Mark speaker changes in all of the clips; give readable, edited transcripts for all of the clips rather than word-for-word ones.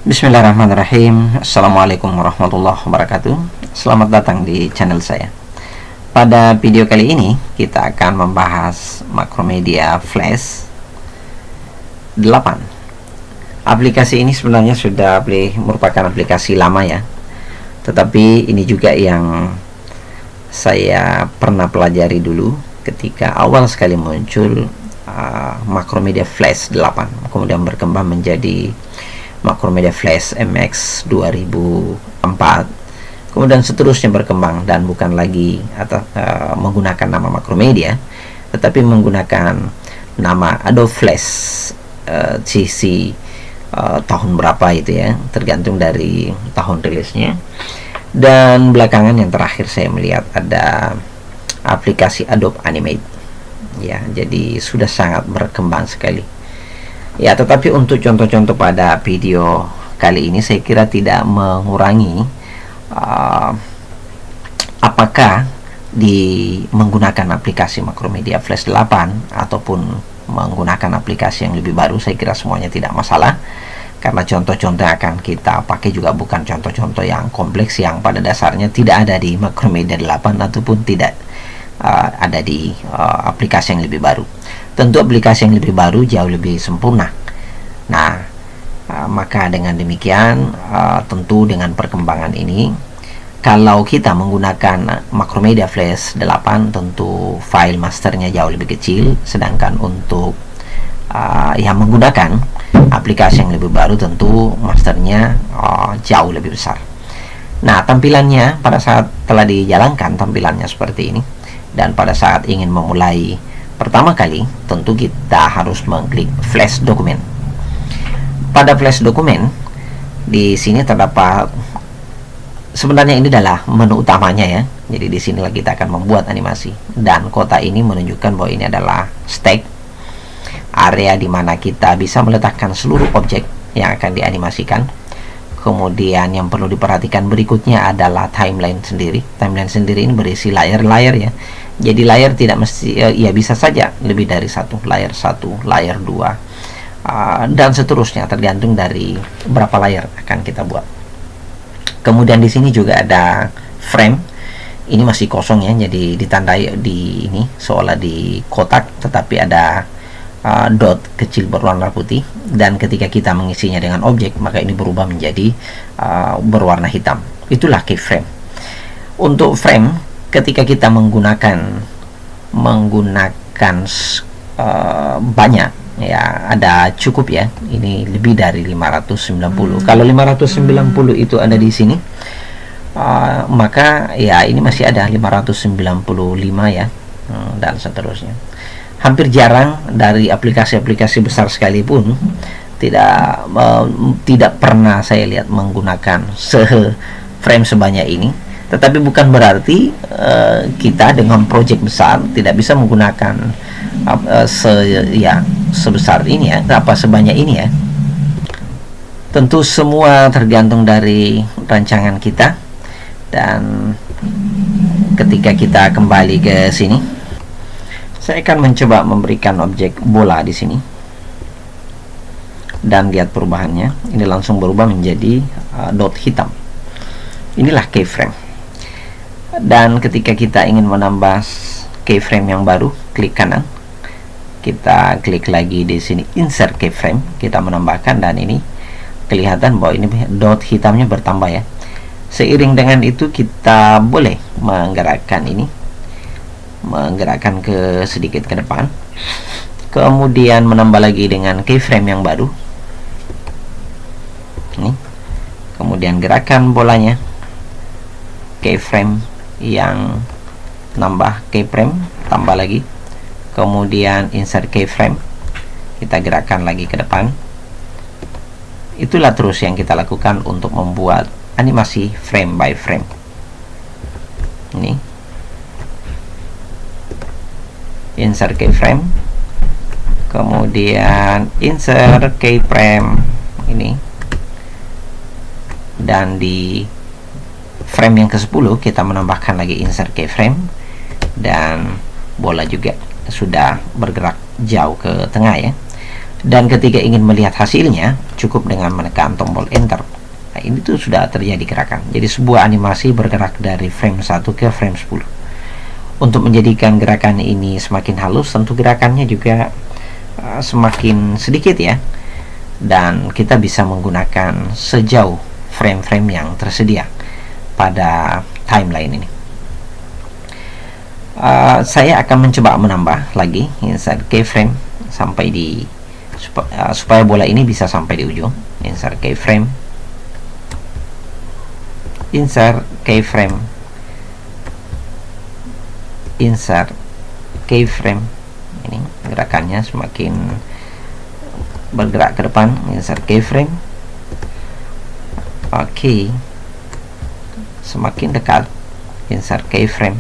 Speaker 1: Bismillahirrahmanirrahim. Assalamualaikum warahmatullahi wabarakatuh. Selamat datang di channel saya. Pada video kali ini kita akan membahas Macromedia Flash 8. Aplikasi ini sebenarnya sudah merupakan aplikasi lama ya, tetapi ini juga yang saya pernah pelajari dulu ketika awal sekali muncul Macromedia Flash 8, kemudian berkembang menjadi Macromedia Flash MX 2004, kemudian seterusnya berkembang dan bukan lagi menggunakan nama Macromedia, tetapi menggunakan nama Adobe Flash CC tahun berapa itu ya, tergantung dari tahun rilisnya. Dan belakangan yang terakhir saya melihat ada aplikasi Adobe Animate ya, jadi sudah sangat berkembang sekali ya. Tetapi untuk contoh-contoh pada video kali ini saya kira tidak mengurangi apakah menggunakan aplikasi Macromedia Flash 8 ataupun menggunakan aplikasi yang lebih baru. Saya kira semuanya tidak masalah, karena contoh-contoh yang akan kita pakai juga bukan contoh-contoh yang kompleks yang pada dasarnya tidak ada di Macromedia 8 ataupun tidak ada di aplikasi yang lebih baru. Tentu aplikasi yang lebih baru jauh lebih sempurna. Nah, maka dengan demikian tentu dengan perkembangan ini, kalau kita menggunakan Macromedia Flash 8 tentu file masternya jauh lebih kecil, sedangkan untuk yang menggunakan aplikasi yang lebih baru tentu masternya jauh lebih besar. Nah, tampilannya pada saat telah dijalankan tampilannya seperti ini, dan pada saat ingin memulai pertama kali tentu kita harus mengklik Flash Dokumen. Pada Flash Dokumen di sini terdapat, sebenarnya ini adalah menu utamanya ya. Jadi di sinilah kita akan membuat animasi, dan kota ini menunjukkan bahwa ini adalah stack, area di mana kita bisa meletakkan seluruh objek yang akan dianimasikan. Kemudian yang perlu diperhatikan berikutnya adalah timeline sendiri. Timeline sendiri ini berisi layar-layar ya. Jadi layar tidak mesti ya, bisa saja lebih dari satu, layar 2, dan seterusnya tergantung dari berapa layar akan kita buat. Kemudian di sini juga ada frame. Ini masih kosong ya, jadi ditandai di ini seolah di kotak, tetapi ada dot kecil berwarna putih, dan ketika kita mengisinya dengan objek maka ini berubah menjadi berwarna hitam. Itulah keyframe. Untuk frame, ketika kita menggunakan banyak ya, ada cukup ya, ini lebih dari 590. Kalau 590 itu ada di sini, maka ya ini masih ada 595 ya, dan seterusnya. Hampir jarang dari aplikasi-aplikasi besar sekalipun tidak pernah saya lihat menggunakan frame sebanyak ini. Tetapi bukan berarti kita dengan project besar tidak bisa menggunakan sebesar ini ya, sebanyak ini ya. Tentu semua tergantung dari rancangan kita. Dan ketika kita kembali ke sini, saya akan mencoba memberikan objek bola di sini, dan lihat perubahannya. Ini langsung berubah menjadi dot hitam. Inilah keyframe. Dan ketika kita ingin menambah keyframe yang baru, klik kanan, kita klik lagi di sini insert keyframe, kita menambahkan, dan ini kelihatan bahwa ini dot hitamnya bertambah ya. Seiring dengan itu kita boleh menggerakkan sedikit ke depan, kemudian menambah lagi dengan keyframe yang baru ini, kemudian gerakan bolanya, keyframe yang nambah keyframe, tambah lagi, kemudian insert keyframe, kita gerakkan lagi ke depan. Itulah terus yang kita lakukan untuk membuat animasi frame by frame. Ini insert keyframe, kemudian insert keyframe ini, dan di frame yang ke-10 kita menambahkan lagi insert keyframe, dan bola juga sudah bergerak jauh ke tengah ya. Dan ketika ingin melihat hasilnya, cukup dengan menekan tombol enter. Nah, ini tuh sudah terjadi gerakan. Jadi sebuah animasi bergerak dari frame 1 ke frame 10. Untuk menjadikan gerakan ini semakin halus, tentu gerakannya juga semakin sedikit ya. Dan kita bisa menggunakan sejauh frame-frame yang tersedia pada timeline ini. Saya akan mencoba menambah lagi insert keyframe sampai di supaya bola ini bisa sampai di ujung. Insert keyframe, insert keyframe, insert keyframe. Ini gerakannya semakin bergerak ke depan. Insert keyframe. Oke, semakin dekat. Insert keyframe,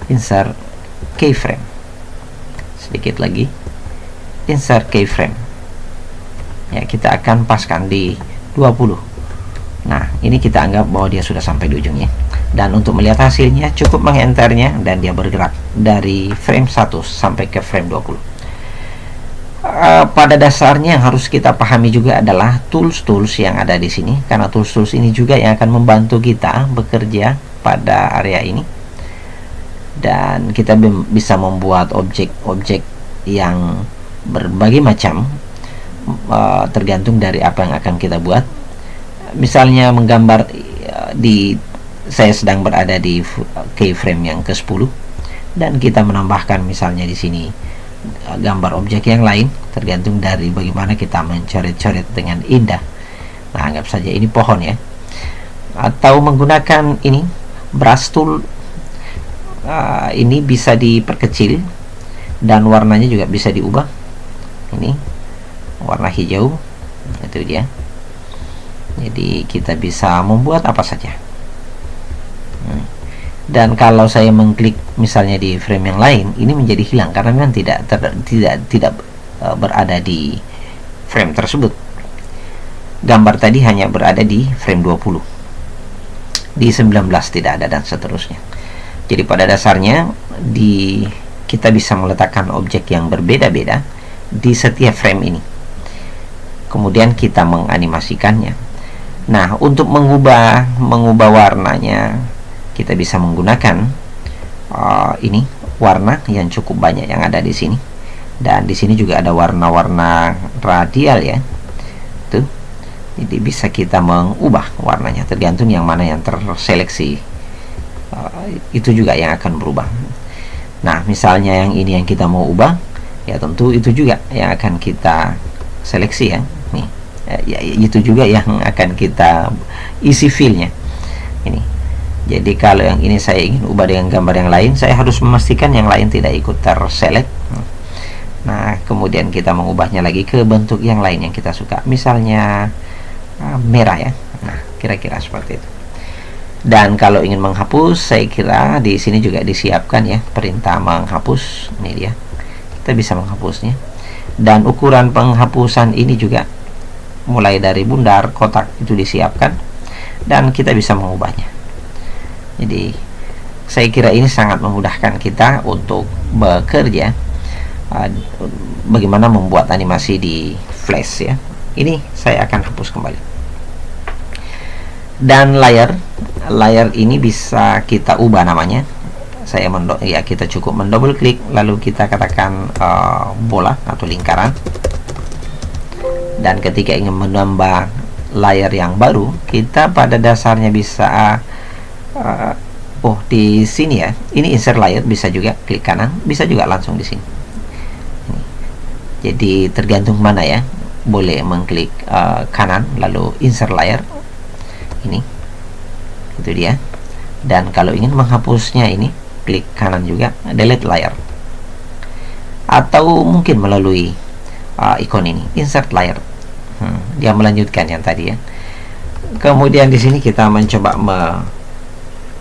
Speaker 1: insert keyframe, sedikit lagi. Insert keyframe. Ya, kita akan paskan di 20. Nah, ini kita anggap bahwa dia sudah sampai di ujungnya. Dan untuk melihat hasilnya, cukup mengenternya dan dia bergerak dari frame 1 sampai ke frame 20. Pada dasarnya yang harus kita pahami juga adalah tools-tools yang ada di sini, karena tools-tools ini juga yang akan membantu kita bekerja pada area ini. Dan kita bisa membuat objek-objek yang berbagai macam, tergantung dari apa yang akan kita buat. Misalnya menggambar saya sedang berada di keyframe yang ke-10 dan kita menambahkan misalnya di sini gambar objek yang lain, tergantung dari bagaimana kita mencoret-coret dengan indah. Nah, anggap saja ini pohon ya, atau menggunakan ini brush tool. Ini bisa diperkecil dan warnanya juga bisa diubah. Ini warna hijau, itu dia. Jadi kita bisa membuat apa saja. Dan kalau saya mengklik misalnya di frame yang lain, ini menjadi hilang karena memang tidak berada di frame tersebut. Gambar tadi hanya berada di frame 20, di 19 tidak ada, dan seterusnya. Jadi pada dasarnya kita bisa meletakkan objek yang berbeda-beda di setiap frame ini, kemudian kita menganimasikannya. Nah, untuk mengubah warnanya, kita bisa menggunakan ini warna yang cukup banyak yang ada di sini. Dan di sini juga ada warna-warna radial ya. Tuh. Jadi bisa kita mengubah warnanya tergantung yang mana yang terseleksi. Itu juga yang akan berubah. Nah, misalnya yang ini yang kita mau ubah, ya tentu itu juga yang akan kita seleksi ya. Nih. Ya, itu juga yang akan kita isi fillnya. Ini. Jadi kalau yang ini saya ingin ubah dengan gambar yang lain, saya harus memastikan yang lain tidak ikut terselect. Nah, kemudian kita mengubahnya lagi ke bentuk yang lain yang kita suka, misalnya merah ya. Nah, kira-kira seperti itu. Dan kalau ingin menghapus, saya kira di sini juga disiapkan ya perintah menghapus. Ini dia, kita bisa menghapusnya. Dan ukuran penghapusan ini juga mulai dari bundar, kotak itu disiapkan, dan kita bisa mengubahnya. Jadi saya kira ini sangat memudahkan kita untuk bekerja bagaimana membuat animasi di Flash ya. Ini saya akan hapus kembali. Dan layar ini bisa kita ubah namanya. Kita cukup mendouble klik, lalu kita katakan bola atau lingkaran. Dan ketika ingin menambah layar yang baru, kita pada dasarnya bisa di sini ya, ini insert layer, bisa juga klik kanan, bisa juga langsung di sini. Jadi tergantung mana ya, boleh mengklik kanan lalu insert layer, ini itu dia. Dan kalau ingin menghapusnya, ini klik kanan juga, delete layer, atau mungkin melalui ikon ini, insert layer. Dia melanjutkan yang tadi ya. Kemudian di sini kita mencoba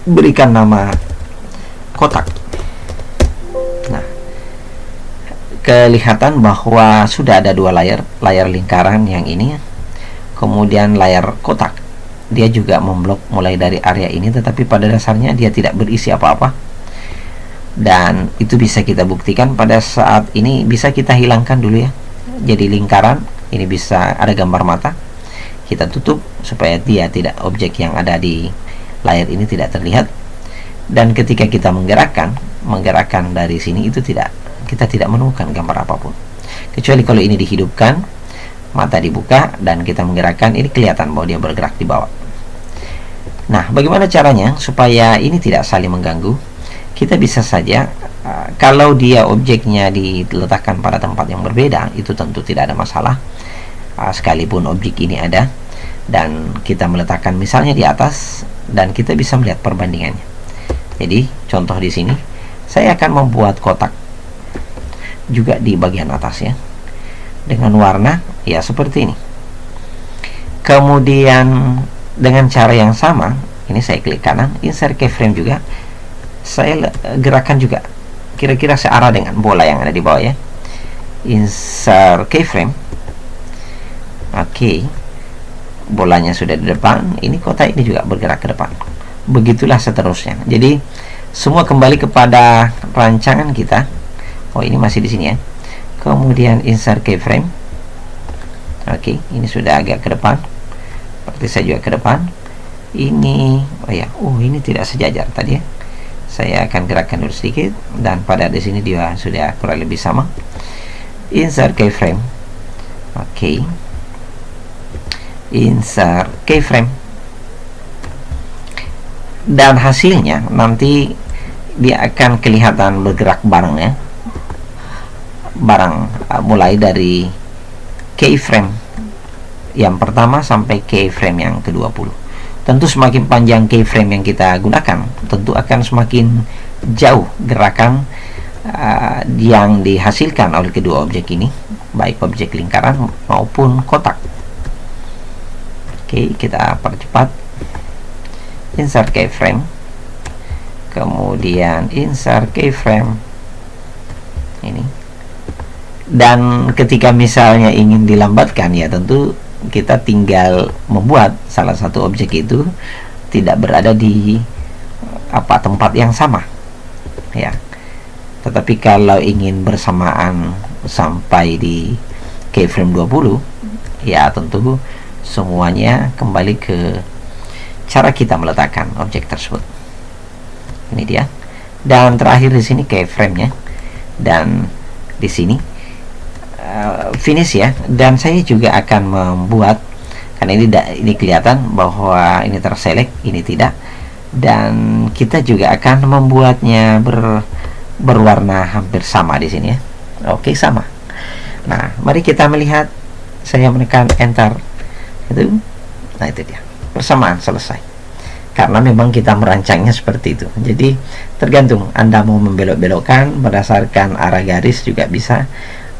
Speaker 1: berikan nama kotak. Nah, kelihatan bahwa sudah ada dua layar lingkaran yang ini, kemudian layar kotak. Dia juga memblok mulai dari area ini, tetapi pada dasarnya dia tidak berisi apa-apa. Dan itu bisa kita buktikan pada saat ini. Bisa kita hilangkan dulu ya, jadi lingkaran. Ini bisa ada gambar mata, kita tutup supaya dia tidak, objek yang ada di layar ini tidak terlihat. Dan ketika kita menggerakkan dari sini, itu kita tidak menemukan gambar apapun, kecuali kalau ini dihidupkan, mata dibuka dan kita menggerakkan, ini kelihatan bahwa dia bergerak di bawah. Nah, bagaimana caranya supaya ini tidak saling mengganggu? Kita bisa saja, kalau dia objeknya diletakkan pada tempat yang berbeda, itu tentu tidak ada masalah. Sekalipun objek ini ada dan kita meletakkan misalnya di atas, dan kita bisa melihat perbandingannya. Jadi contoh di sini, saya akan membuat kotak juga di bagian atas ya, dengan warna ya seperti ini. Kemudian dengan cara yang sama, ini saya klik kanan, insert keyframe juga, saya gerakan juga kira-kira searah dengan bola yang ada di bawah ya. Insert keyframe. Oke, bolanya sudah di depan, ini kotak ini juga bergerak ke depan. Begitulah seterusnya. Jadi semua kembali kepada rancangan kita. Oh, ini masih di sini ya. Kemudian insert keyframe. Oke, ini sudah agak ke depan. Seperti saya juga ke depan. Ini, ini tidak sejajar tadi ya. Saya akan gerakkan dulu sedikit, dan pada di sini dia sudah kurang lebih sama. Insert keyframe. Oke. Insert keyframe. Dan hasilnya nanti dia akan kelihatan bergerak bareng ya. Mulai dari keyframe yang pertama sampai keyframe yang ke-20. Tentu semakin panjang keyframe yang kita gunakan, tentu akan semakin jauh gerakan yang dihasilkan oleh kedua objek ini, baik objek lingkaran maupun kotak. Oke, kita percepat. Insert keyframe, kemudian insert keyframe ini. Dan ketika misalnya ingin dilambatkan, ya tentu kita tinggal membuat salah satu objek itu tidak berada di tempat yang sama ya. Tetapi kalau ingin bersamaan sampai di keyframe 20, ya tentu semuanya kembali ke cara kita meletakkan objek tersebut. Ini dia. Dan terakhir di sini keyframe-nya, dan di sini finish ya. Dan saya juga akan membuat, karena ini kelihatan bahwa ini terselect, ini tidak, dan kita juga akan membuatnya berwarna hampir sama di sini ya. Oke, sama. Nah, mari kita melihat. Saya menekan enter itu. Nah, itu dia, bersamaan selesai. Karena memang kita merancangnya seperti itu. Jadi tergantung Anda mau membelok-belokkan berdasarkan arah garis juga bisa.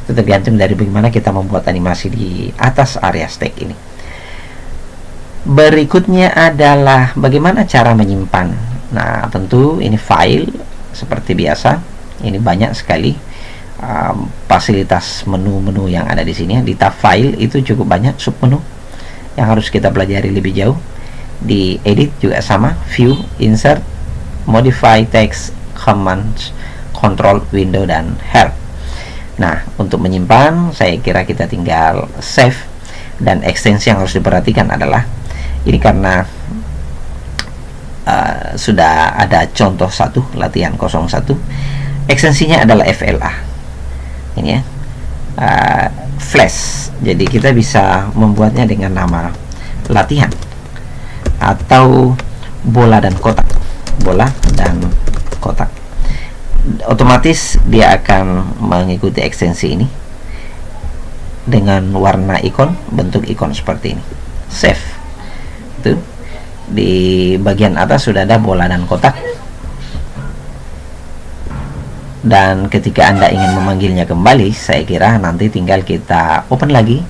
Speaker 1: Itu tergantung dari bagaimana kita membuat animasi di atas area stack ini. Berikutnya adalah bagaimana cara menyimpan. Nah, tentu ini file seperti biasa. Ini banyak sekali fasilitas menu-menu yang ada di sini. Di tab file itu cukup banyak submenu yang harus kita pelajari lebih jauh. Di edit juga sama, view, insert, modify text, commands, control, window, dan help. Nah, untuk menyimpan, saya kira kita tinggal save. Dan ekstensi yang harus diperhatikan adalah ini, karena sudah ada contoh 1 latihan 01, ekstensinya adalah FLA ini ya, flash. Jadi kita bisa membuatnya dengan nama latihan atau bola dan kotak, otomatis dia akan mengikuti ekstensi ini dengan warna ikon, bentuk ikon seperti ini. Save. Itu di bagian atas sudah ada bola dan kotak, dan ketika Anda ingin memanggilnya kembali, saya kira nanti tinggal kita open lagi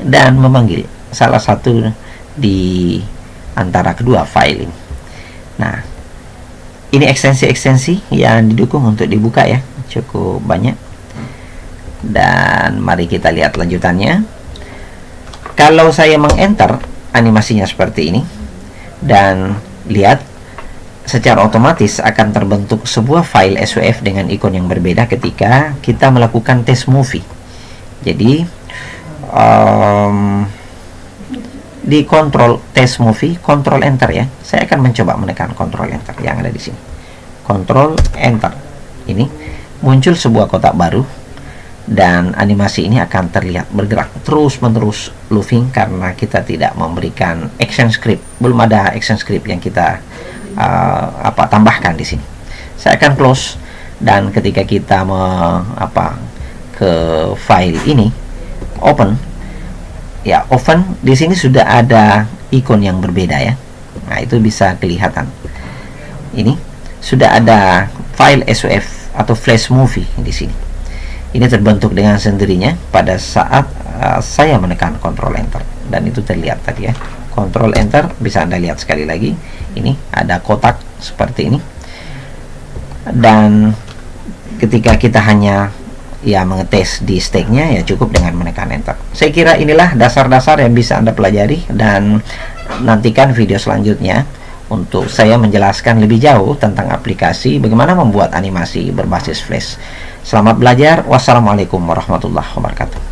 Speaker 1: dan memanggil salah satu di antara kedua file ini. Nah, ini ekstensi-ekstensi yang didukung untuk dibuka ya, cukup banyak. Dan mari kita lihat lanjutannya. Kalau saya mengenter animasinya seperti ini, dan lihat secara otomatis akan terbentuk sebuah file SWF dengan ikon yang berbeda ketika kita melakukan tes movie. Jadi di kontrol tes movie, kontrol enter ya. Saya akan mencoba menekan kontrol enter yang ada di sini. Kontrol enter. Ini muncul sebuah kotak baru dan animasi ini akan terlihat bergerak terus-menerus looping karena kita tidak memberikan action script. Belum ada action script yang kita tambahkan di sini. Saya akan close, dan ketika kita ke file ini open ya, open di sini sudah ada ikon yang berbeda ya. Nah, itu bisa kelihatan. Ini sudah ada file SWF atau flash movie di sini. Ini terbentuk dengan sendirinya pada saat saya menekan Ctrl Enter, dan itu terlihat tadi ya. Ctrl Enter bisa Anda lihat sekali lagi. Ini ada kotak seperti ini. Dan ketika kita hanya mengetes di stack-nya, ya cukup dengan menekan enter. Saya kira inilah dasar-dasar yang bisa Anda pelajari, dan nantikan video selanjutnya untuk saya menjelaskan lebih jauh tentang aplikasi bagaimana membuat animasi berbasis Flash. Selamat belajar. Wassalamualaikum warahmatullahi wabarakatuh.